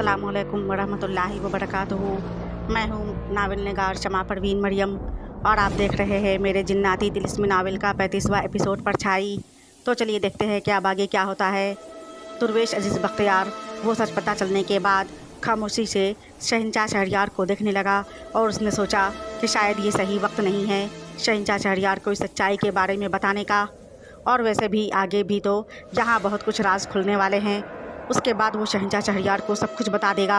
अस्सलामुअलैकुम वरहमतुल्लाहि वबरकातुहू। मैं हूँ नावल निगार शमा परवीन मरियम और आप देख रहे हैं मेरे जिन्नाती तिलिस्मी नावल का 35वां एपिसोड परछाई। तो चलिए देखते हैं कि अब आगे क्या होता है। दुर्वेश अजीज़ बख्तियार वो सच पता चलने के बाद खामोशी से शहंशाह शहरयार को देखने लगा और उसने सोचा कि शायद ये सही वक्त नहीं है शहंशाह शहरयार को इस सच्चाई के बारे में बताने का। और वैसे भी आगे भी तो यहाँ बहुत कुछ राज खुलने वाले हैं। उसके बाद वो शहंशाह शहरयार को सब कुछ बता देगा।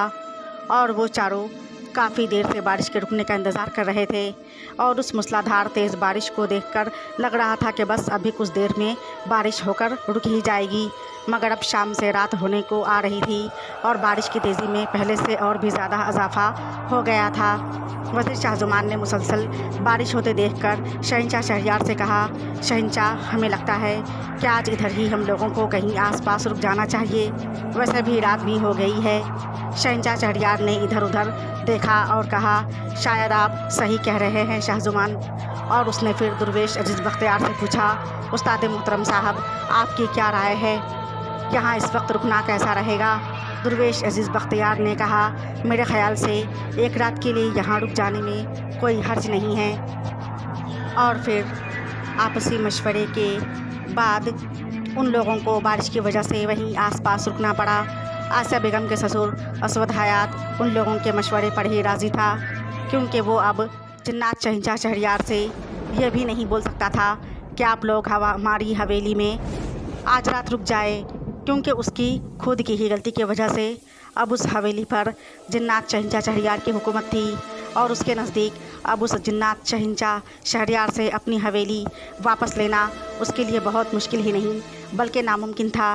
और वो चारों काफ़ी देर से बारिश के रुकने का इंतज़ार कर रहे थे और उस मूसलाधार तेज़ बारिश को देखकर लग रहा था कि बस अभी कुछ देर में बारिश होकर रुक ही जाएगी। मगर अब शाम से रात होने को आ रही थी और बारिश की तेज़ी में पहले से और भी ज़्यादा इजाफा हो गया था। वज़ीर शाहज़ुमान ने मुसलसल बारिश होते देखकर शहंशाह शहरयार से कहा, शहंशाह हमें लगता है कि आज इधर ही हम लोगों को कहीं आसपास रुक जाना चाहिए, वैसे भी रात भी हो गई है। शहंशाह शहरयार ने इधर उधर देखा और कहा, शायद आप सही कह रहे हैं शाहज़ुमान। और उसने फिर दुर्वेश अजीज़ बख्तियार से पूछा, उस्ताद मोहतरम साहब आपकी क्या राय है, यहाँ इस वक्त रुकना कैसा रहेगा? दुर्वेश अजीज़ बख्तियार ने कहा, मेरे ख़्याल से एक रात के लिए यहाँ रुक जाने में कोई हर्ज नहीं है। और फिर आपसी मशवरे के बाद उन लोगों को बारिश की वजह से वहीं आसपास रुकना पड़ा। आसिया बेगम के ससुर असवद हयात उन लोगों के मशवरे पर ही राज़ी था, क्योंकि वो अब जिन्नात शहंशाह शहरयार से यह भी नहीं बोल सकता था कि आप लोग हमारी हवेली में आज रात रुक जाए, क्योंकि उसकी खुद की ही गलती की वजह से अब उस हवेली पर जिन्नात शहंशाह शहरयार की हुकूमत थी और उसके नज़दीक अब उस जिन्नात शहंशाह शहरयार से अपनी हवेली वापस लेना उसके लिए बहुत मुश्किल ही नहीं बल्कि नामुमकिन था।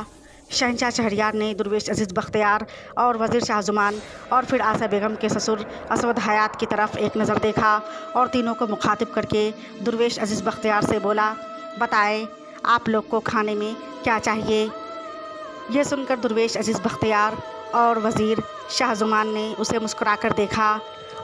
शहंशाह शहरयार ने दुर्वेश अजीज़ बख्तियार और वज़ीर शाहज़ुमान और फिर आसिया बेगम के ससुर असवद हयात की तरफ एक नज़र देखा और तीनों को मुखातिब करके दुर्वेश अजीज़ बख्तियार से बोला, बताएं आप लोग को खाने में क्या चाहिए? ये सुनकर दुर्वेश अजीज़ बख्तियार और वज़ीर शाहज़ुमान ने उसे मुस्कुराकर देखा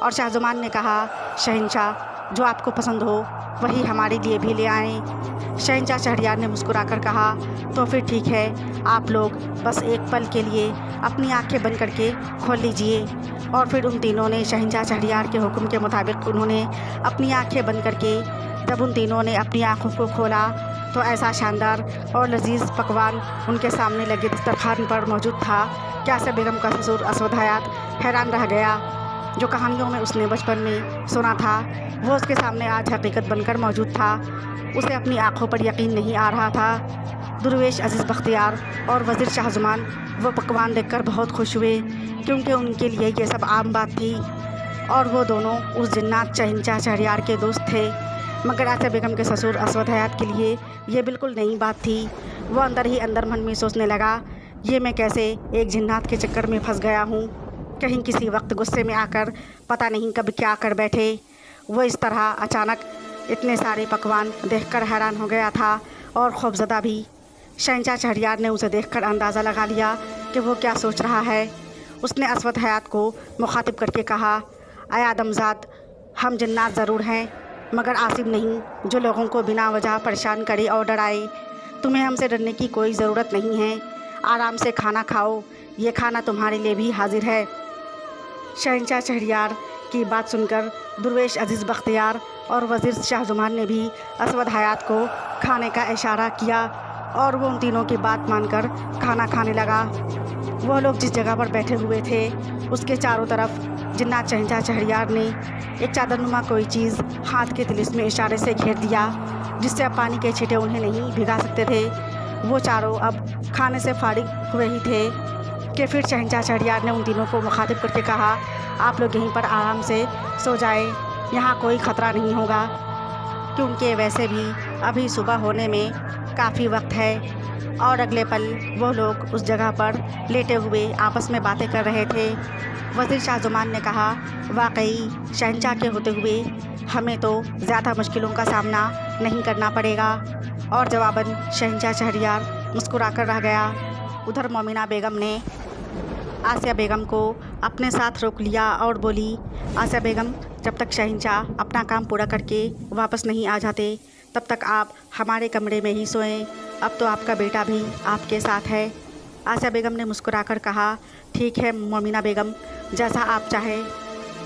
और शाहज़ुमान ने कहा, शहंशाह जो आपको पसंद हो वही हमारे लिए भी ले आएँ। शहंशाह शहरयार ने मुस्कुराकर कहा, तो फिर ठीक है, आप लोग बस एक पल के लिए अपनी आंखें बंद करके खोल लीजिए। और फिर उन तीनों ने शहंशाह शहरयार के हुक्म के मुताबिक उन्होंने अपनी आंखें बंद करके जब उन तीनों ने अपनी आँखों को खोला तो ऐसा शानदार और लजीज पकवान उनके सामने लगे दस्तरखान पर मौजूद था कि आसिया बेगम का ससुर असवद हयात हैरान रह गया। जो कहानियों में उसने बचपन में सुना था वो उसके सामने आज हकीकत बनकर मौजूद था। उसे अपनी आंखों पर यकीन नहीं आ रहा था। दुर्वेश अजीज़ बख्तियार और वज़ीर शाहज़ुमान वो पकवान देखकर बहुत खुश हुए, क्योंकि उनके लिए ये सब आम बात थी और वो दोनों उस जिन्नात शहंशाह शहरयार के दोस्त थे। मगर आसिया बेगम के ससुर असवद हयात के लिए ये बिल्कुल नई बात थी। वो अंदर ही अंदर मन में सोचने लगा, ये मैं कैसे एक जिन्नात के चक्कर में फंस गया हूँ, कहीं किसी वक्त गुस्से में आकर पता नहीं कब क्या कर बैठे। वो इस तरह अचानक इतने सारे पकवान देखकर हैरान हो गया था और खौफज़दा भी। शहंशाह शहरयार ने उसे देखकर अंदाज़ा लगा लिया कि वो क्या सोच रहा है। उसने असवद हयात को मुखातिब करके कहा, आया आदमज़ाद हम जिन्नात ज़रूर हैं मगर आसिम नहीं, जो लोगों को बिना वजह परेशान करे और डराए। तुम्हें हमसे डरने की कोई ज़रूरत नहीं है, आराम से खाना खाओ, ये खाना तुम्हारे लिए भी हाजिर है। शहंशाह शहरयार की बात सुनकर दुर्वेश अजीज़ बख्तियार और वज़ीर शाहज़ुमान ने भी असवद हयात को खाने का इशारा किया और वो उन तीनों की बात मानकर खाना खाने लगा। वो लोग जिस जगह पर बैठे हुए थे उसके चारों तरफ जिन्नात शहंशाह शहरयार ने एक चादरनुमा कोई चीज़ हाथ के तिलिस्मी इशारे से घेर दिया, जिससे अब पानी के छींटे उन्हें नहीं भिगा सकते थे। वो चारों अब खाने से फारिग हुए ही थे कि फिर शहंशाह शहरयार ने उन तीनों को मुखातिब करके कहा, आप लोग यहीं पर आराम से सो जाएं, यहाँ कोई ख़तरा नहीं होगा, क्योंकि वैसे भी अभी सुबह होने में काफ़ी वक्त है। और अगले पल वो लोग उस जगह पर लेटे हुए आपस में बातें कर रहे थे। वज़ीर शाहज़ुमान ने कहा, वाकई शहंशाह के होते हुए हमें तो ज़्यादा मुश्किलों का सामना नहीं करना पड़ेगा। और जवाबन शहंशाह शहरयार मुस्कुराकर रह गया। उधर मोमिना बेगम ने आसिया बेगम को अपने साथ रोक लिया और बोली, आसिया बेगम जब तक शहंशाह अपना काम पूरा करके वापस नहीं आ जाते तब तक आप हमारे कमरे में ही सोएं। अब तो आपका बेटा भी आपके साथ है। आसिया बेगम ने मुस्कुराकर कहा, ठीक है मोमिना बेगम, जैसा आप चाहे।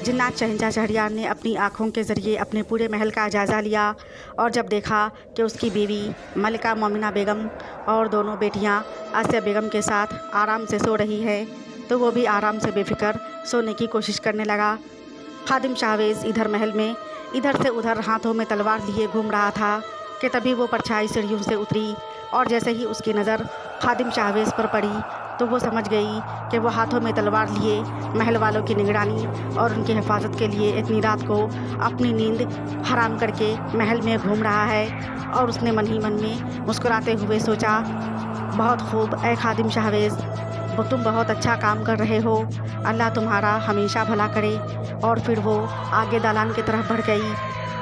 जिन्नात शहंशाह शहरयार ने अपनी आँखों के ज़रिए अपने पूरे महल का जायज़ा लिया और जब देखा कि उसकी बीवी मलिका मोमिना बेगम और दोनों बेटियां आसिया बेगम के साथ आराम से सो रही है तो वो भी आराम से बेफिक्र सोने की कोशिश करने लगा। खादिम शाहवेज़ इधर महल में इधर से उधर हाथों में तलवार लिए घूम रहा था कि तभी वो परछाई सीढ़ियों से उतरी और जैसे ही उसकी नज़र खादिम शाहवेज़ पर पड़ी तो वो समझ गई कि वो हाथों में तलवार लिए महल वालों की निगरानी और उनकी हिफाजत के लिए इतनी रात को अपनी नींद हराम करके महल में घूम रहा है। और उसने मन ही मन में मुस्कुराते हुए सोचा, बहुत खूब ऐ खादिम शाहवेज़, वो तुम बहुत अच्छा काम कर रहे हो, अल्लाह तुम्हारा हमेशा भला करे। और फिर वो आगे दालान की तरफ बढ़ गई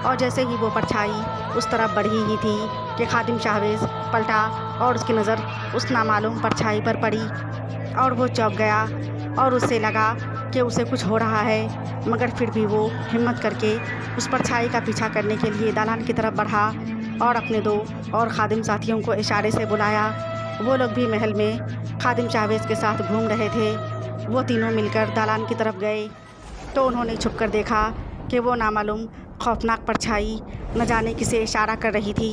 और जैसे ही वो परछाई उस तरफ बढ़ी ही थी कि खादिम शाहवेज़ पलटा और उसकी नज़र उस नामालूम परछाई पर पड़ी और वो चौंक गया और उससे लगा कि उसे कुछ हो रहा है, मगर फिर भी वो हिम्मत करके उस परछाई का पीछा करने के लिए दालान की तरफ बढ़ा और अपने 2 और खादिम साथियों को इशारे से बुलाया। वो लोग भी महल में खादिम शाहवेज़ के साथ घूम रहे थे। वो तीनों मिलकर दालान की तरफ गए तो उन्होंने छुपकर देखा कि वो नामालूम खौफनाक परछाई न जाने किसे इशारा कर रही थी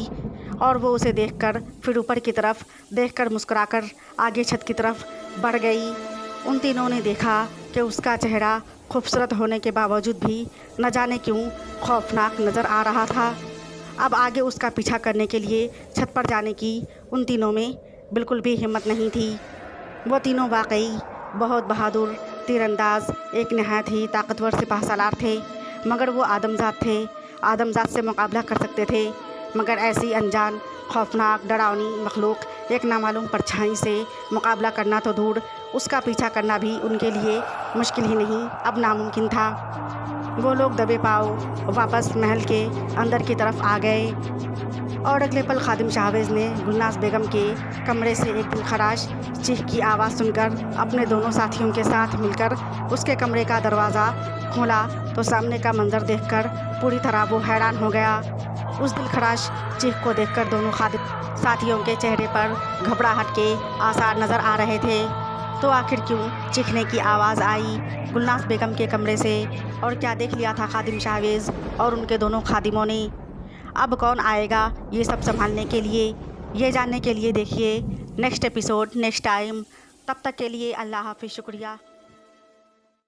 और वो उसे देखकर फिर ऊपर की तरफ देखकर मुस्कुराकर आगे छत की तरफ बढ़ गई। उन तीनों ने देखा कि उसका चेहरा खूबसूरत होने के बावजूद भी न जाने क्यों खौफनाक नज़र आ रहा था। अब आगे उसका पीछा करने के लिए छत पर जाने की उन तीनों में बिल्कुल भी हिम्मत नहीं थी। वो तीनों वाकई बहुत बहादुर तीरंदाज एक नहायत ही ताकतवर सिपाह सालार थे, मगर वो आदमजात थे, आदमजात से मुकाबला कर सकते थे, मगर ऐसी अनजान खौफनाक डरावनी मखलूक एक नामालूम परछाई से मुकाबला करना तो दूर, उसका पीछा करना भी उनके लिए मुश्किल ही नहीं अब नामुमकिन था। वो लोग दबे पाँव वापस महल के अंदर की तरफ आ गए और अगले पल खादिम शाहवेज़ ने गुलनाज बेगम के कमरे से एक दिलखराश चीख की आवाज़ सुनकर अपने दोनों साथियों के साथ मिलकर उसके कमरे का दरवाज़ा खोला तो सामने का मंजर देखकर पूरी तरह वो हैरान हो गया। उस दिलखराश चीख को देखकर दोनों खादिम साथियों के चेहरे पर घबराहट के आसार नज़र आ रहे थे। तो आखिर क्यों चीखने की आवाज़ आई गुलनाज बेगम के कमरे से और क्या देख लिया था खादिम शाहवेज़ और उनके दोनों खादिमों ने? अब कौन आएगा ये सब संभालने के लिए? ये जानने के लिए देखिए नेक्स्ट एपिसोड नेक्स्ट टाइम। तब तक के लिए अल्लाह हाफ़िज़, शुक्रिया।